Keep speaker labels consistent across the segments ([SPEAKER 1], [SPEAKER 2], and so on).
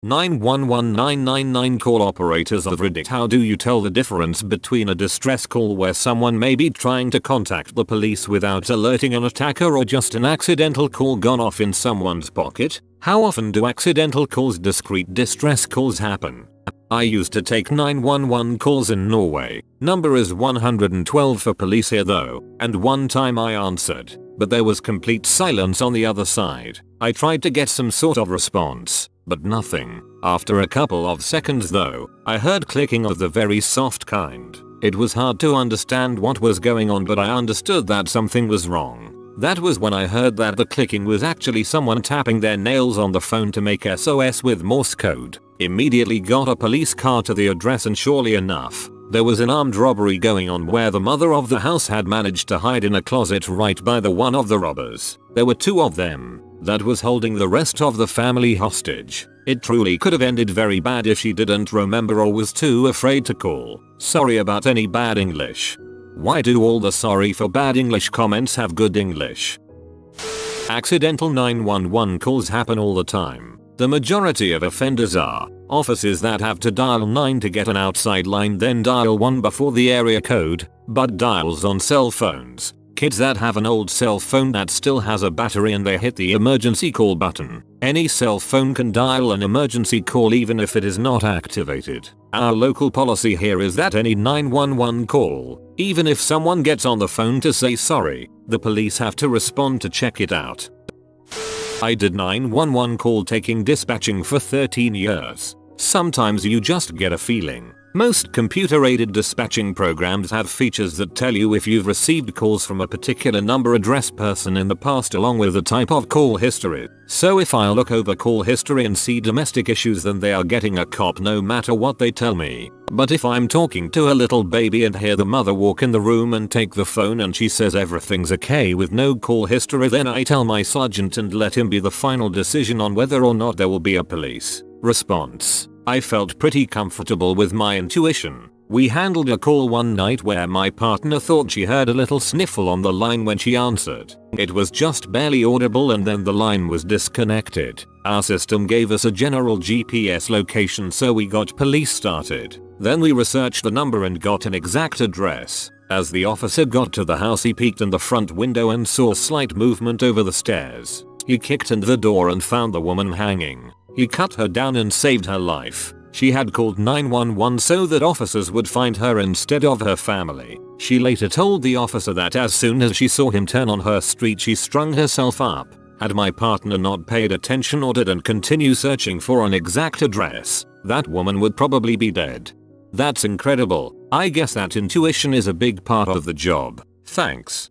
[SPEAKER 1] 911999 call operators of Reddit. How do you tell the difference between a distress call where someone may be trying to contact the police without alerting an attacker or just an accidental call gone off in someone's pocket? How often do accidental calls, discreet distress calls happen? I used to take 911 calls in Norway. Number is 112 for police here though, and one time I answered, but there was complete silence on the other side. I tried to get some sort of response, but nothing. After a couple of seconds though, I heard clicking of the very soft kind. It was hard to understand what was going on, but I understood that something was wrong. That was when I heard that the clicking was actually someone tapping their nails on the phone to make SOS with Morse code. Immediately got a police car to the address, and surely enough, there was an armed robbery going on where the mother of the house had managed to hide in a closet right by the one of the robbers. There were two of them that was holding the rest of the family hostage. It truly could have ended very bad if she didn't remember or was too afraid to call. Sorry about any bad English. Why do all the sorry for bad English comments have good English? Accidental 911 calls happen all the time. The majority of offenders are officers that have to dial 9 to get an outside line, then dial 1 before the area code, but dials on cell phones. Kids that have an old cell phone that still has a battery and they hit the emergency call button. Any cell phone can dial an emergency call even if it is not activated. Our local policy here is that any 911 call, even if someone gets on the phone to say sorry, the police have to respond to check it out. I did 911 call taking dispatching for 13 years. Sometimes you just get a feeling. Most computer-aided dispatching programs have features that tell you if you've received calls from a particular number, address, person in the past, along with the type of call history. So if I look over call history and see domestic issues, then they are getting a cop no matter what they tell me. But if I'm talking to a little baby and hear the mother walk in the room and take the phone and she says everything's okay with no call history, then I tell my sergeant and let him be the final decision on whether or not there will be a police response. I felt pretty comfortable with my intuition. We handled a call one night where my partner thought she heard a little sniffle on the line when she answered. It was just barely audible and then the line was disconnected. Our system gave us a general GPS location, so we got police started. Then we researched the number and got an exact address. As the officer got to the house, he peeked in the front window and saw slight movement over the stairs. He kicked in the door and found the woman hanging. He cut her down and saved her life. She had called 911 so that officers would find her instead of her family. She later told the officer that as soon as she saw him turn on her street, she strung herself up. Had my partner not paid attention or didn't continue searching for an exact address, that woman would probably be dead. That's incredible. I guess that intuition is a big part of the job. Thanks.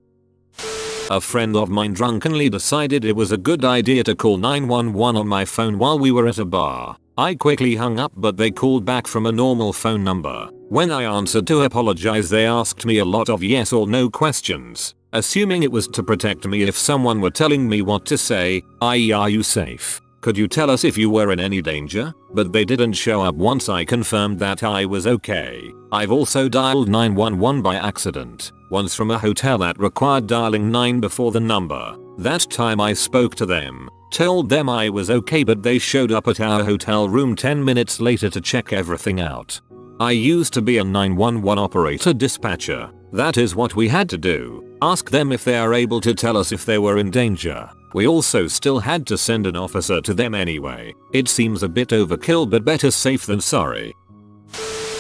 [SPEAKER 1] A friend of mine drunkenly decided it was a good idea to call 911 on my phone while we were at a bar. I quickly hung up, but they called back from a normal phone number. When I answered to apologize, they asked me a lot of yes or no questions, assuming it was to protect me if someone were telling me what to say, i.e., are you safe? Could you tell us if you were in any danger? But they didn't show up once I confirmed that I was okay. I've also dialed 911 by accident, once from a hotel that required dialing 9 before the number. That time I spoke to them, told them I was okay, but they showed up at our hotel room 10 minutes later to check everything out. I used to be a 911 operator dispatcher. That is what we had to do. Ask them if they are able to tell us if they were in danger. We also still had to send an officer to them anyway. It seems a bit overkill, but better safe than sorry.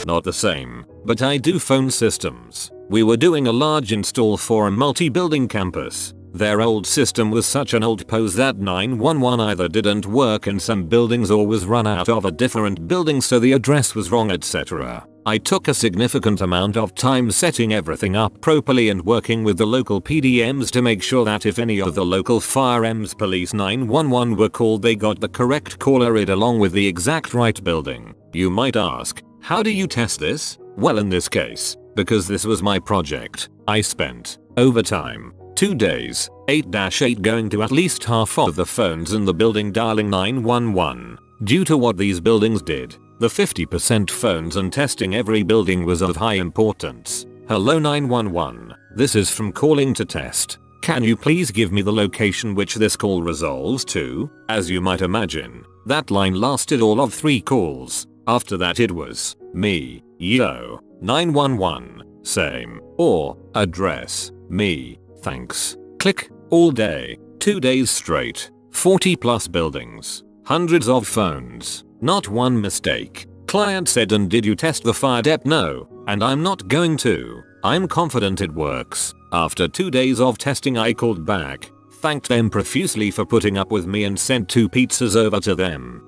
[SPEAKER 1] Not the same, but I do phone systems. We were doing a large install for a multi-building campus. Their old system was such an old pose that 911 either didn't work in some buildings or was run out of a different building, so the address was wrong, etc. I took a significant amount of time setting everything up properly and working with the local PDMs to make sure that if any of the local fire EMS police 911 were called, they got the correct caller ID along with the exact right building. You might ask, how do you test this? Well, in this case, because this was my project, I spent overtime 2 days, 8-8 going to at least half of the phones in the building dialing 911. Due to what these buildings did, the 50% phones and testing every building was of high importance. Hello 911, this is from calling to test. Can you please give me the location which this call resolves to? As you might imagine, That line lasted all of 3 calls. After that it was, me, yo, 911, same, or, address, me, thanks, click, all day, 2 days straight, 40 plus buildings, hundreds of phones, not one mistake. Client said, and did you test the fire dep? No, and I'm not going to. I'm confident it works. After 2 days of testing I called back, thanked them profusely for putting up with me and sent 2 pizzas over to them.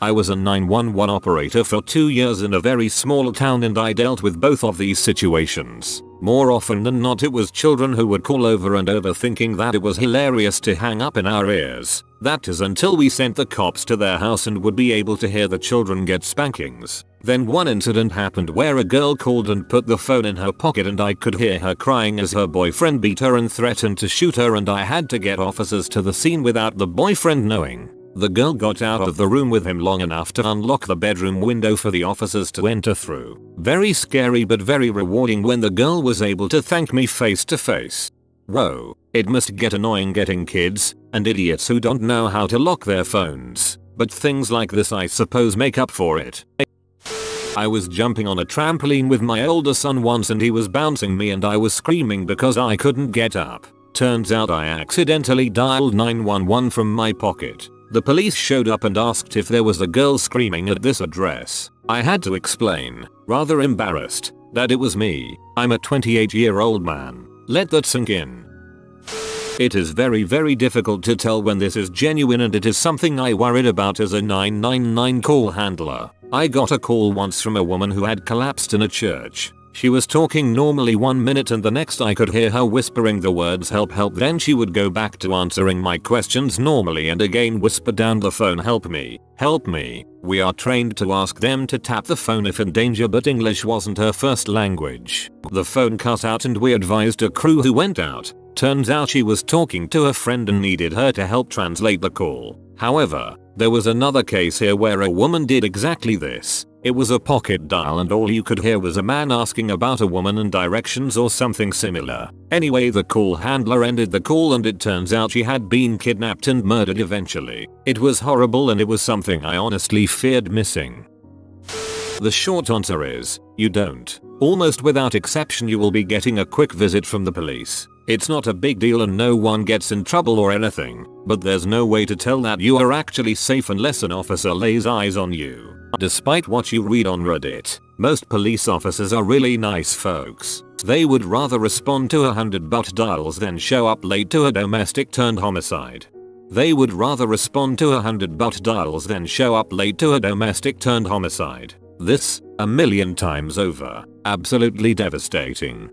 [SPEAKER 1] I was a 911 operator for 2 years in a very small town and I dealt with both of these situations. More often than not it was children who would call over and over thinking that it was hilarious to hang up in our ears. That is until we sent the cops to their house and would be able to hear the children get spankings. Then one incident happened where a girl called and put the phone in her pocket and I could hear her crying as her boyfriend beat her and threatened to shoot her, and I had to get officers to the scene without the boyfriend knowing. The girl got out of the room with him long enough to unlock the bedroom window for the officers to enter through. Very scary but very rewarding when the girl was able to thank me face to face. Whoa, it must get annoying getting kids and idiots who don't know how to lock their phones, but things like this I suppose make up for it. I was jumping on a trampoline with my older son once and he was bouncing me and I was screaming because I couldn't get up. Turns out I accidentally dialed 911 from my pocket. The police showed up and asked if there was a girl screaming at this address. I had to explain, rather embarrassed, that it was me. I'm a 28-year-old man. Let that sink in. It is very difficult to tell when this is genuine, and it is something I worried about as a 999 call handler. I got a call once from a woman who had collapsed in a church. She was talking normally 1 minute and the next I could hear her whispering the words help help, then she would go back to answering my questions normally and again whisper down the phone help me, help me. We are trained to ask them to tap the phone if in danger, but English wasn't her first language. The phone cut out and we advised a crew who went out. Turns out she was talking to a friend and needed her to help translate the call. However, there was another case here where a woman did exactly this. It was a pocket dial and all you could hear was a man asking about a woman and directions or something similar. Anyway, the call handler ended the call and it turns out she had been kidnapped and murdered eventually. It was horrible and it was something I honestly feared missing. The short answer is, you don't. Almost without exception you will be getting a quick visit from the police. It's not a big deal and no one gets in trouble or anything, but there's no way to tell that you are actually safe unless an officer lays eyes on you. Despite what you read on Reddit, most police officers are really nice folks. They would rather respond to 100 butt dials than show up late to a domestic turned homicide. They would rather respond to 100 butt dials than show up late to a domestic turned homicide. This, 1,000,000 times over. Absolutely devastating.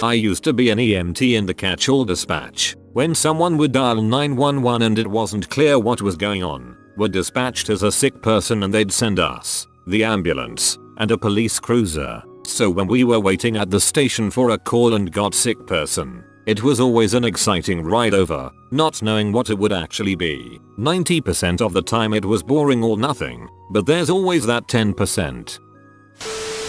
[SPEAKER 1] I used to be an EMT in the catch-all dispatch. When someone would dial 911 and it wasn't clear what was going on, we're dispatched as a sick person and they'd send us, the ambulance, and a police cruiser. So when we were waiting at the station for a call and got sick person, it was always an exciting ride over, not knowing what it would actually be. 90% of the time it was boring or nothing, but there's always that 10%.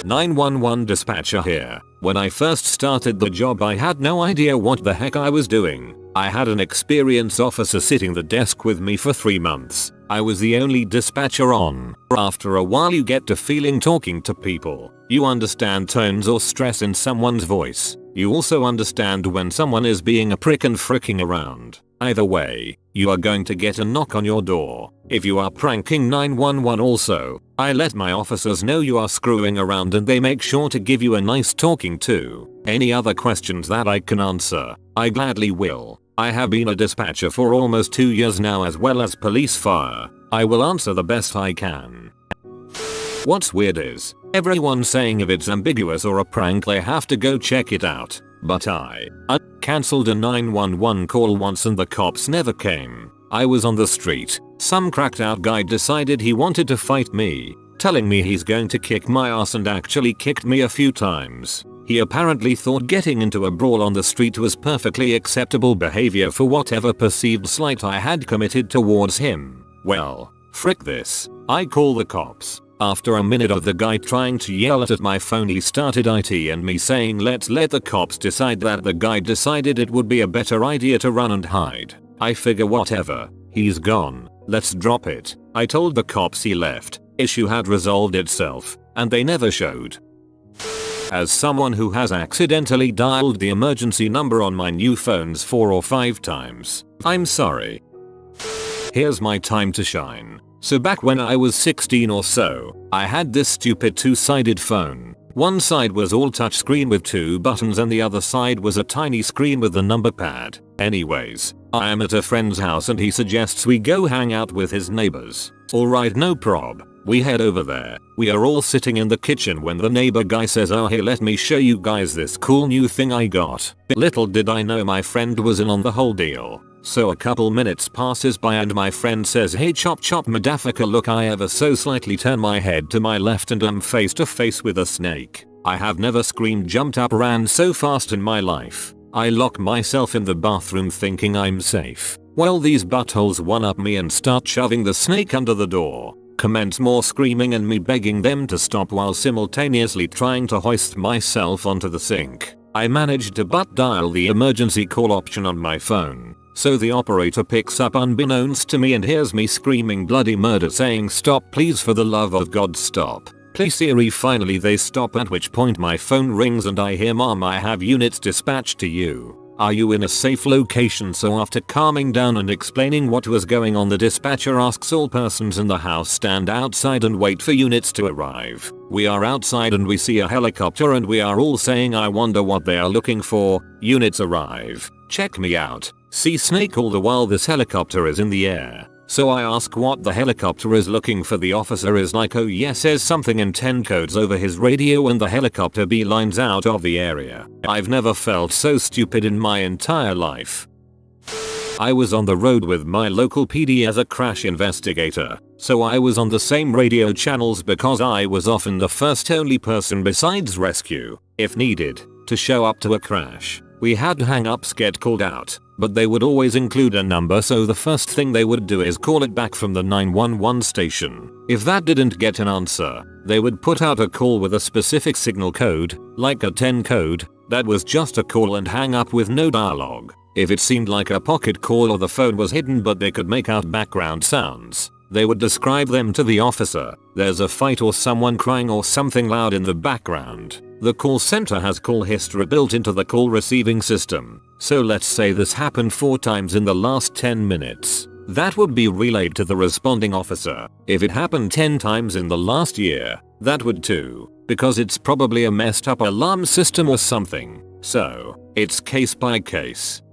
[SPEAKER 1] 911 dispatcher here. When I first started the job I had no idea what the heck I was doing. I had an experienced officer sitting the desk with me for 3 months. I was the only dispatcher on. After a while you get to feeling talking to people. You understand tones or stress in someone's voice. You also understand when someone is being a prick and fricking around. Either way, you are going to get a knock on your door. If you are pranking 911 also, I let my officers know you are screwing around and they make sure to give you a nice talking to. Any other questions that I can answer, I gladly will. I have been a dispatcher for almost 2 years now as well as police fire. I will answer the best I can. What's weird is, everyone's saying if it's ambiguous or a prank they have to go check it out. But I cancelled a 911 call once and the cops never came. I was on the street. Some cracked out guy decided he wanted to fight me, telling me he's going to kick my ass and actually kicked me a few times. He apparently thought getting into a brawl on the street was perfectly acceptable behavior for whatever perceived slight I had committed towards him. Well, frick this. I call the cops. After a minute of the guy trying to yell at my phone he started IT and me saying let's let the cops decide that the guy decided it would be a better idea to run and hide. I figure whatever, he's gone. let's drop it. I told the cops, he left. Issue had resolved itself, and they never showed. As someone who has accidentally dialed the emergency number on my new phones 4 or 5 times, I'm sorry. Here's my time to shine. So back when I was 16 or so, I had this stupid 2-sided phone. One side was all touchscreen with 2 buttons and the other side was a tiny screen with the number pad. Anyways, I am at a friend's house and he suggests we go hang out with his neighbors. Alright, no prob. We head over there. We are all sitting in the kitchen when the neighbor guy says, oh hey, let me show you guys this cool new thing I got. Little did I know my friend was in on the whole deal. So a couple minutes passes by and my friend says, hey chop chop madafaka, look. I ever so slightly turn my head to my left and I'm face to face with a snake. I have never screamed, jumped up, ran so fast in my life. I lock myself in the bathroom thinking I'm safe. Well, these buttholes one-up me and start shoving the snake under the door. Commence more screaming and me begging them to stop while simultaneously trying to hoist myself onto the sink. I managed to butt dial the emergency call option on my phone. So the operator picks up unbeknownst to me and hears me screaming bloody murder saying, stop please, for the love of God stop. Please Siri. Finally they stop, at which point my phone rings and I hear, mom, I have units dispatched to you. Are you in a safe location? So after calming down and explaining what was going on, the dispatcher asks all persons in the house stand outside and wait for units to arrive. We are outside and we see a helicopter and we are all saying, I wonder what they are looking for. Units arrive. Check me out. See snake all the while this helicopter is in the air. So I ask what the helicopter is looking for. The officer is like, oh yes, says something in 10 codes over his radio and the helicopter beelines out of the area. I've never felt so stupid in my entire life. I was on the road with my local PD as a crash investigator, so I was on the same radio channels because I was often the first only person besides rescue, if needed, to show up to a crash. We had hang-ups get called out, but they would always include a number, so the first thing they would do is call it back from the 911 station. If that didn't get an answer, they would put out a call with a specific signal code, like a 10 code, that was just a call and hang up with no dialogue. If it seemed like a pocket call or the phone was hidden but they could make out background sounds, they would describe them to the officer. There's a fight or someone crying or something loud in the background. The call center has call history built into the call receiving system. So let's say this happened 4 times in the last 10 minutes. That would be relayed to the responding officer. If it happened 10 times in the last year, that would too, because it's probably a messed up alarm system or something. So, it's case by case.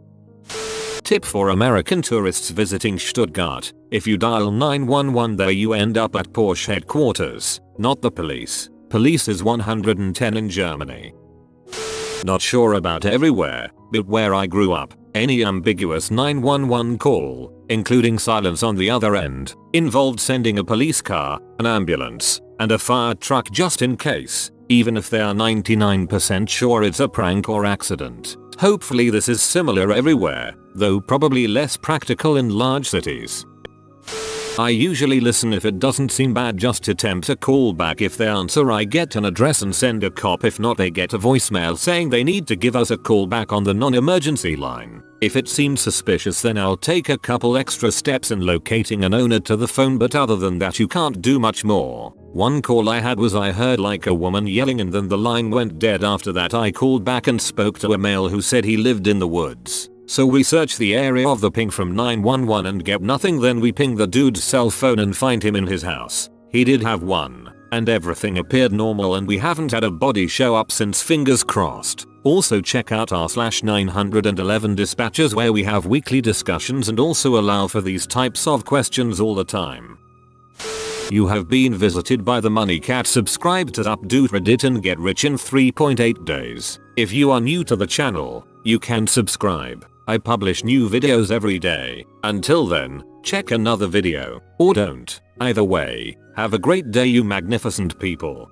[SPEAKER 1] Tip for American tourists visiting Stuttgart: if you dial 911 there you end up at Porsche headquarters, not the police. Police is 110 in Germany. Not sure about everywhere, but where I grew up, any ambiguous 911 call, including silence on the other end, involved sending a police car, an ambulance, and a fire truck just in case, even if they are 99% sure it's a prank or accident. Hopefully this is similar everywhere, though probably less practical in large cities. I usually listen if it doesn't seem bad, just attempt a call back. If they answer I get an address and send a cop. If not, they get a voicemail saying they need to give us a call back on the non-emergency line. If it seems suspicious then I'll take a couple extra steps in locating an owner to the phone, but other than that you can't do much more. One call I had was I heard like a woman yelling and then the line went dead. After that I called back and spoke to a male who said he lived in the woods. So we search the area of the ping from 911 and get nothing. Then we ping the dude's cell phone and find him in his house. He did have one, and everything appeared normal and we haven't had a body show up since, fingers crossed. Also check out r/911 dispatchers where we have weekly discussions and also allow for these types of questions all the time. You have been visited by the Money Cat. Subscribe to Updoot Reddit and get rich in 3.8 days. If you are new to the channel, you can subscribe. I publish new videos every day. Until then, check another video, or don't. Either way, have a great day you magnificent people.